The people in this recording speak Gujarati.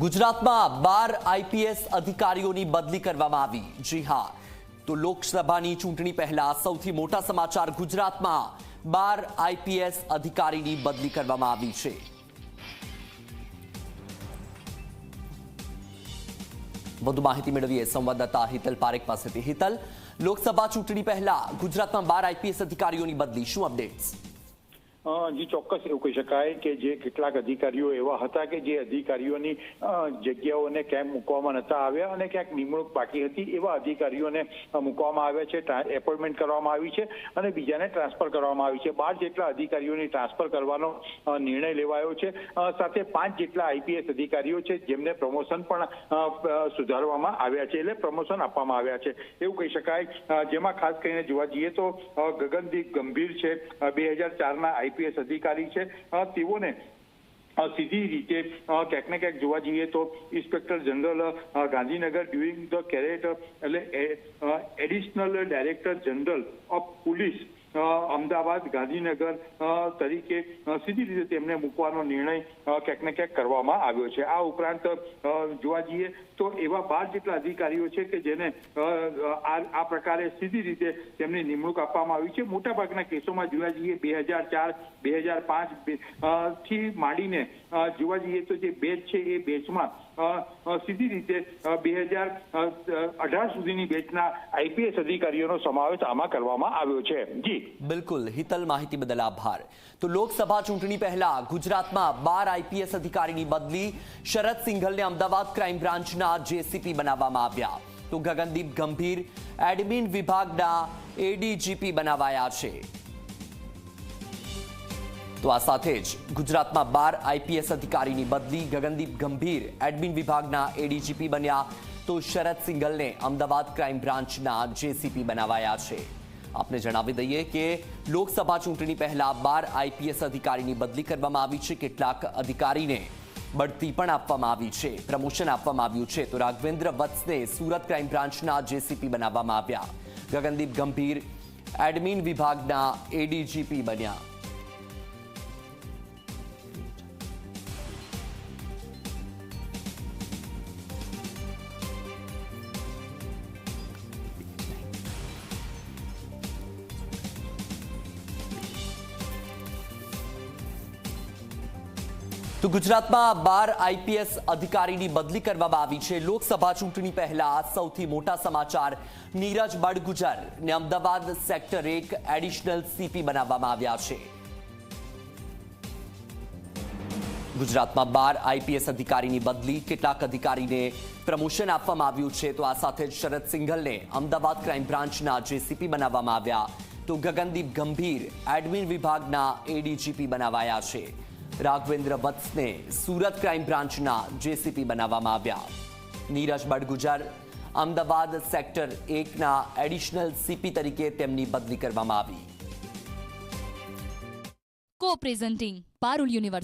ગુજરાતમાં 12 આઈપીએસ અધિકારીઓની બદલી કરવામાં આવી। જી હા, તો લોકસભાની ચૂંટણી પહેલા સૌથી મોટા સમાચાર। ગુજરાતમાં 12 આઈપીએસ અધિકારીની બદલી કરવામાં આવી છે। વધુ માહિતી મેળવીએ સંવાદદાતા હિતલ પારેખ પાસેથી। હિતલ, લોકસભા ચૂંટણી પહેલા ગુજરાતમાં 12 આઈપીએસ અધિકારીઓની બદલી, શું અપડેટ્સ? જી ચોક્કસ એવું કહી શકાય કે જે કેટલાક અધિકારીઓ એવા હતા કે જે અધિકારીઓની જગ્યાઓને ક્યાંક મૂકવામાં નતા આવ્યા અને ક્યાંક નિમણૂક બાકી હતી, એવા અધિકારીઓને મૂકવામાં આવ્યા છે, એપોઇન્ટમેન્ટ કરવામાં આવી છે અને બીજાને ટ્રાન્સફર કરવામાં આવી છે। 12 જેટલા અધિકારીઓની ટ્રાન્સફર કરવાનો નિર્ણય લેવાયો છે। સાથે 5 જેટલા આઈપીએસ અધિકારીઓ છે જેમને પ્રમોશન પણ સુધારવામાં આવ્યા છે, એટલે પ્રમોશન આપવામાં આવ્યા છે એવું કહી શકાય। જેમાં ખાસ કરીને જોવા જઈએ તો ગગનદીપ ગંભીર છે, 2004ના આઈપીએસ અધિકારી છે, તેઓને સીધી રીતે ક્યાંક ને ક્યાંક જોવા જઈએ તો inspector general Gandhinagar during the કેરેટ એટલે additional director general of police Ahmedabad Gandhinagar તરીકે સીધી રીતે તેમને મૂકવાનો નિર્ણય ક્યાંક ને ક્યાંક કરવામાં આવ્યો છે। આ ઉપરાંત જોવા જઈએ તો એવા 12 જેટલા અધિકારીઓ છે કે જેને આ પ્રકારે સીધી રીતે તેમની નિમણૂક આપવામાં આવી છે। મોટાભાગના કેસોમાં જોવા જઈએ 2004, 2005 થી માંડીને જોવા જઈએ તો જે બેચ છે એ બેચમાં સીધી રીતે 2018 સુધીની બેચના આઈપીએસ અધિકારીઓનો સમાવેશ આમાં કરવામાં આવ્યો છે। જી બિલકુલ હિતલ, માહિતી બદલ આભાર। તો લોકસભા ચૂંટણી પહેલા ગુજરાતમાં 12 આઈપીએસ અધિકારીની બદલી। શરદ સિંઘલને અમદાવાદ ક્રાઇમ બ્રાન્ચના જેસીપી બનાવવામાં આવ્યા। તો ગગનદીપ ગંભીર એડમિન વિભાગના એડીજીપી બનાવાયા છે। તો આ સાથે જ ગુજરાતમાં 12 આઈપીએસ અધિકારીની બદલી। ગગનદીપ ગંભીર એડમિન વિભાગના એડીજીપી બન્યા, તો શરદ સિંઘલને અમદાવાદ ક્રાઇમ બ્રાન્ચના જેસીપી બનાવાયા છે। આપને જણાવી દઈએ કે લોકસભા ચૂંટણી પહેલા 12 આઈપીએસ અધિકારીની બદલી કરવામાં આવી છે। કેટલાક અધિકારીને બઢતી પણ આપવામાં આવી છે, પ્રમોશન આપવામાં આવ્યું છે। તો રાઘવેન્દ્ર વત્સને સુરત ક્રાઇમ બ્રાન્ચના જેસીપી બનાવવામાં આવ્યા। ગગનદીપ ગંભીર એડમિન વિભાગના એડીજીપી બન્યા। તો ગુજરાતમાં 12 આઈપીએસ અધિકારીની બદલી કરવામાં આવી છે। લોકસભા ચૂંટણી પહેલા સૌથી મોટા સમાચાર। નીરજ બડગુજરને અમદાવાદ સેક્ટર 1 એડિશનલ સીપી બનાવવામાં આવ્યા છે। ગુજરાતમાં 12 આઈપીએસ અધિકારીની બદલી। કેટલાક અધિકારીને પ્રમોશન આપવામાં આવ્યું છે। તો આ સાથે જ શરદ સિંઘલને અમદાવાદ ક્રાઇમ બ્રાન્ચના જેસીપી બનાવવામાં આવ્યા। તો ગગનદીપ ગંભીર એડમિન વિભાગના એડીજીપી બનાવાયા છે। રાઘવેન્દ્ર વત્સને સુરત ક્રાઇમ બ્રાન્ચના જેસીપી બનાવવામાં આવ્યા। નીરજ બડગુજર અમદાવાદ સેક્ટર 1ના એડિશનલ સીપી તરીકે તેમની બદલી કરવામાં આવી। Co-presenting Parul University